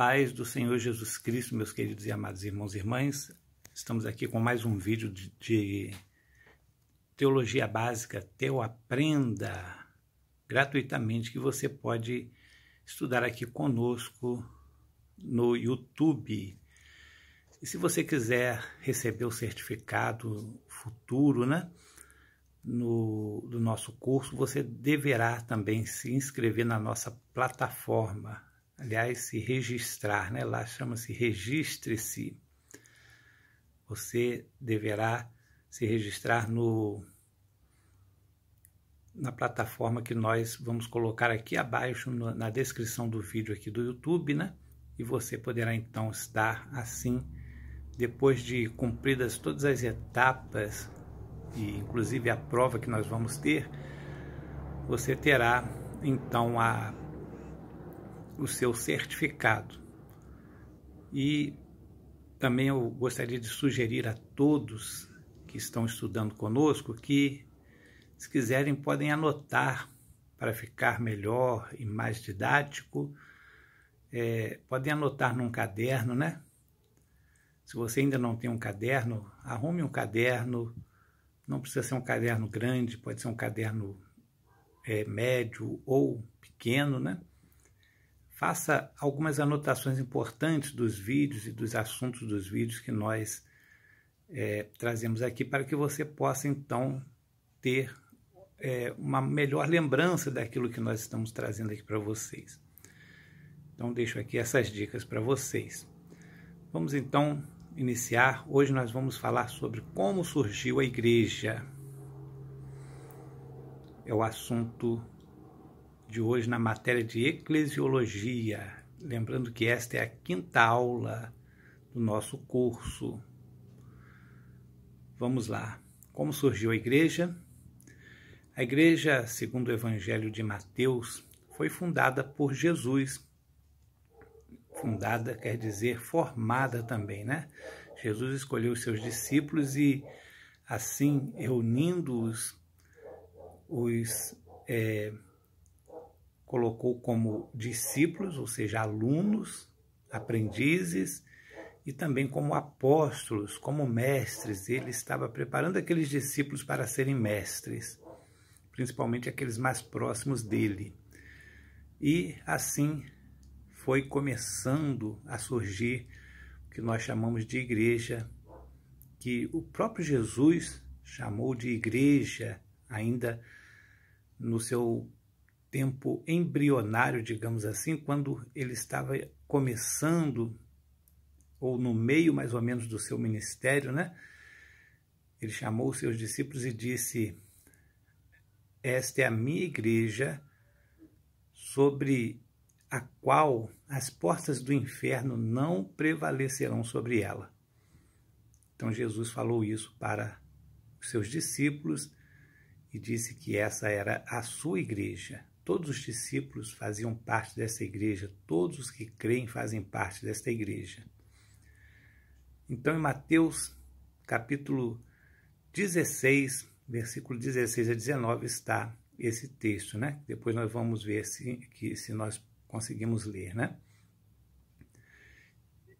Paz do Senhor Jesus Cristo, meus queridos e amados irmãos e irmãs. Estamos aqui com mais um vídeo de Teologia Básica, Teoaprenda, gratuitamente, que você pode estudar aqui conosco no YouTube. E se você quiser receber o certificado futuro, do nosso curso, você deverá também se inscrever na nossa plataforma. Aliás, se registrar, Lá chama-se Registre-se. Você deverá se registrar na plataforma que nós vamos colocar aqui abaixo na descrição do vídeo aqui do YouTube, E você poderá então estar assim, depois de cumpridas todas as etapas, e inclusive a prova que nós vamos ter, você terá então o seu certificado. E também eu gostaria de sugerir a todos que estão estudando conosco que, se quiserem, podem anotar para ficar melhor e mais didático. Podem anotar num caderno, Se você ainda não tem um caderno, arrume um caderno. Não precisa ser um caderno grande, pode ser um caderno médio ou pequeno, Faça algumas anotações importantes dos vídeos e dos assuntos dos vídeos que nós trazemos aqui, para que você possa, então, ter uma melhor lembrança daquilo que nós estamos trazendo aqui para vocês. Então, deixo aqui essas dicas para vocês. Vamos, então, iniciar. Hoje nós vamos falar sobre como surgiu a igreja. É o assunto de hoje na matéria de eclesiologia. Lembrando que esta é a 5ª aula do nosso curso. Vamos lá. Como surgiu a igreja? A igreja, segundo o Evangelho de Mateus, foi fundada por Jesus. Fundada quer dizer formada também, Jesus escolheu os seus discípulos e, assim, reunindo-os, colocou como discípulos, ou seja, alunos, aprendizes, e também como apóstolos, como mestres. Ele estava preparando aqueles discípulos para serem mestres, principalmente aqueles mais próximos dele. E assim foi começando a surgir o que nós chamamos de igreja, que o próprio Jesus chamou de igreja ainda no seu tempo embrionário, digamos assim, quando ele estava começando, ou no meio mais ou menos do seu ministério, Ele chamou os seus discípulos e disse: esta é a minha igreja, sobre a qual as portas do inferno não prevalecerão sobre ela. Então Jesus falou isso para os seus discípulos e disse que essa era a sua igreja. Todos os discípulos faziam parte dessa igreja, todos os que creem fazem parte desta igreja. Então, em Mateus, capítulo 16, versículo 16 a 19, está esse texto, Depois nós vamos ver se nós conseguimos ler,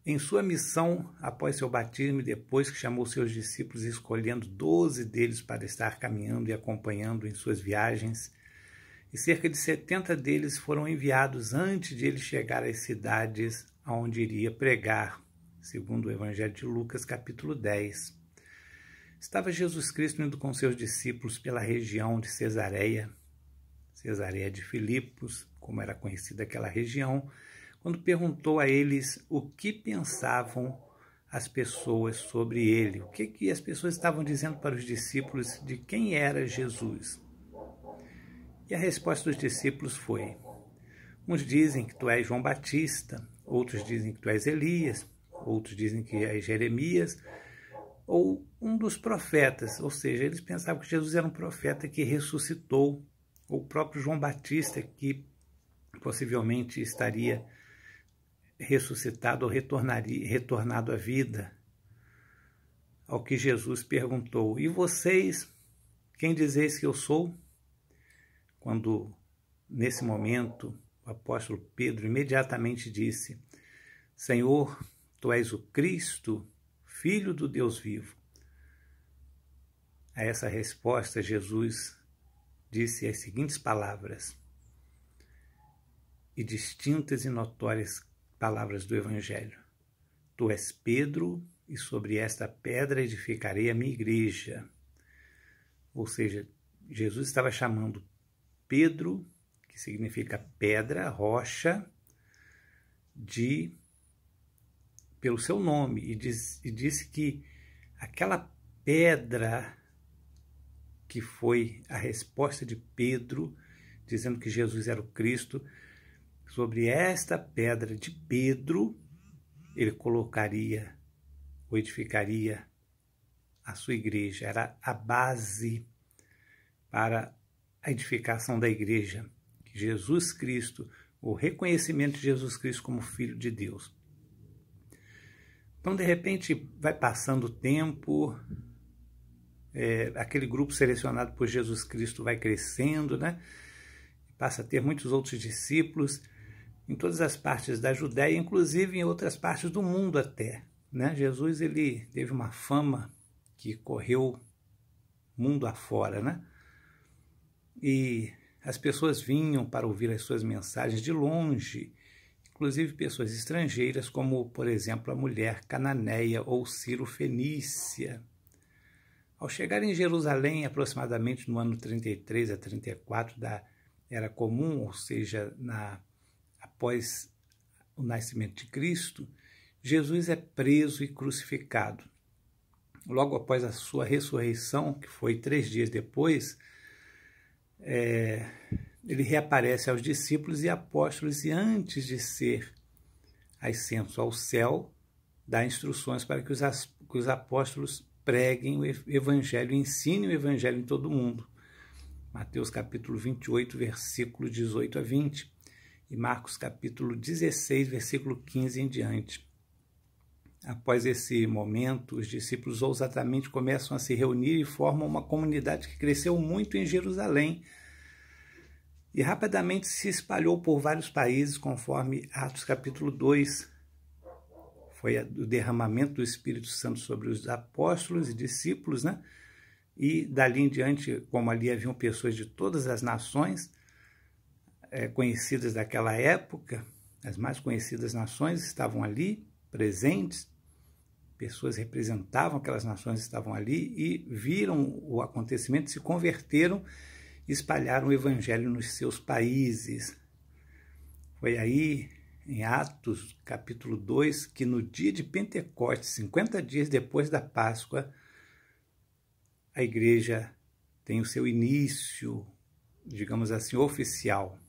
Em sua missão, após seu batismo e depois que chamou seus discípulos, escolhendo 12 deles para estar caminhando e acompanhando em suas viagens, e cerca de 70 deles foram enviados antes de ele chegar às cidades aonde iria pregar, segundo o Evangelho de Lucas, capítulo 10. Estava Jesus Cristo indo com seus discípulos pela região de Cesareia de Filipos, como era conhecida aquela região, quando perguntou a eles o que pensavam as pessoas sobre ele, o que as pessoas estavam dizendo para os discípulos de quem era Jesus. E a resposta dos discípulos foi: uns dizem que tu és João Batista, outros dizem que tu és Elias, outros dizem que és Jeremias, ou um dos profetas. Ou seja, eles pensavam que Jesus era um profeta que ressuscitou, ou o próprio João Batista, que possivelmente estaria ressuscitado ou retornado à vida. Ao que Jesus perguntou: e vocês, quem dizeis que eu sou? Quando, nesse momento, o apóstolo Pedro imediatamente disse: Senhor, tu és o Cristo, Filho do Deus vivo. A essa resposta, Jesus disse as seguintes palavras, e distintas e notórias palavras do Evangelho. Tu és Pedro, e sobre esta pedra edificarei a minha igreja. Ou seja, Jesus estava chamando Pedro, que significa pedra, rocha, pelo seu nome, e disse que aquela pedra que foi a resposta de Pedro, dizendo que Jesus era o Cristo, sobre esta pedra de Pedro, ele colocaria ou edificaria a sua igreja. Era a base para a edificação da igreja. Jesus Cristo, o reconhecimento de Jesus Cristo como Filho de Deus. Então, de repente, vai passando o tempo, aquele grupo selecionado por Jesus Cristo vai crescendo, né? Passa a ter muitos outros discípulos em todas as partes da Judéia, inclusive em outras partes do mundo até, né? Jesus, ele teve uma fama que correu mundo afora, né? E as pessoas vinham para ouvir as suas mensagens de longe, inclusive pessoas estrangeiras, como, por exemplo, a mulher cananeia ou Ciro-fenícia. Ao chegar em Jerusalém, aproximadamente no ano 33 a 34 da Era Comum, ou seja, após o nascimento de Cristo, Jesus é preso e crucificado. Logo após a sua ressurreição, que foi 3 dias depois, ele reaparece aos discípulos e apóstolos, e antes de ser ascenso ao céu, dá instruções para que os apóstolos preguem o evangelho, ensinem o evangelho em todo o mundo. Mateus capítulo 28, versículo 18 a 20, e Marcos capítulo 16, versículo 15 em diante. Após esse momento, os discípulos ousadamente começam a se reunir e formam uma comunidade que cresceu muito em Jerusalém e rapidamente se espalhou por vários países, conforme Atos capítulo 2. Foi o derramamento do Espírito Santo sobre os apóstolos e discípulos, né? E dali em diante, como ali haviam pessoas de todas as nações conhecidas daquela época, as mais conhecidas nações estavam ali presentes, pessoas representavam aquelas nações, estavam ali e viram o acontecimento, se converteram e espalharam o evangelho nos seus países. Foi aí, em Atos capítulo 2, que no dia de Pentecostes, 50 dias depois da Páscoa, a igreja tem o seu início, digamos assim, oficial.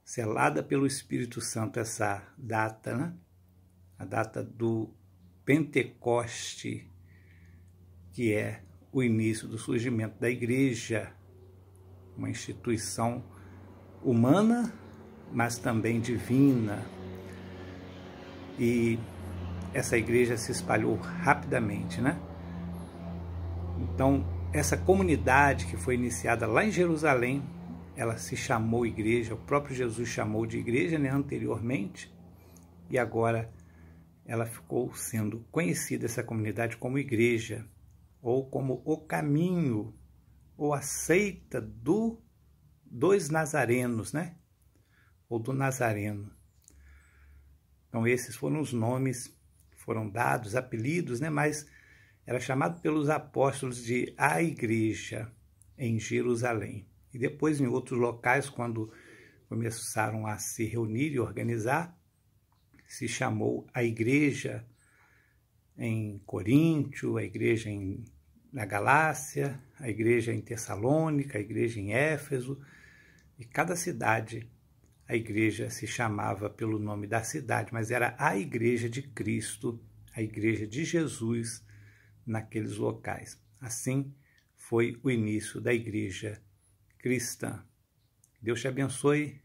Selada pelo Espírito Santo essa data, né? A data do Pentecoste, que é o início do surgimento da igreja, uma instituição humana, mas também divina. E essa igreja se espalhou rapidamente, né? Então, essa comunidade que foi iniciada lá em Jerusalém, ela se chamou igreja, o próprio Jesus chamou de igreja, né, anteriormente, e agora ela ficou sendo conhecida, essa comunidade, como igreja, ou como o caminho, ou a seita dos nazarenos, né? Ou do Nazareno. Então esses foram os nomes que foram dados, apelidos, né? Mas era chamado pelos apóstolos de a igreja em Jerusalém. E depois em outros locais, quando começaram a se reunir e organizar, se chamou a igreja em Coríntio, a igreja na Galácia, a igreja em Tessalônica, a igreja em Éfeso, e cada cidade a igreja se chamava pelo nome da cidade, mas era a igreja de Cristo, a igreja de Jesus naqueles locais. Assim foi o início da igreja cristã. Deus te abençoe.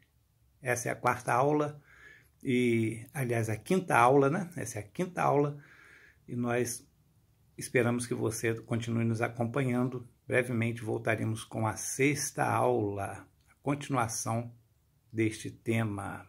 Essa é a 4ª aula, e aliás a 5ª aula, né? Essa é a 5ª aula, e nós esperamos que você continue nos acompanhando. Brevemente voltaremos com a 6ª aula, a continuação deste tema.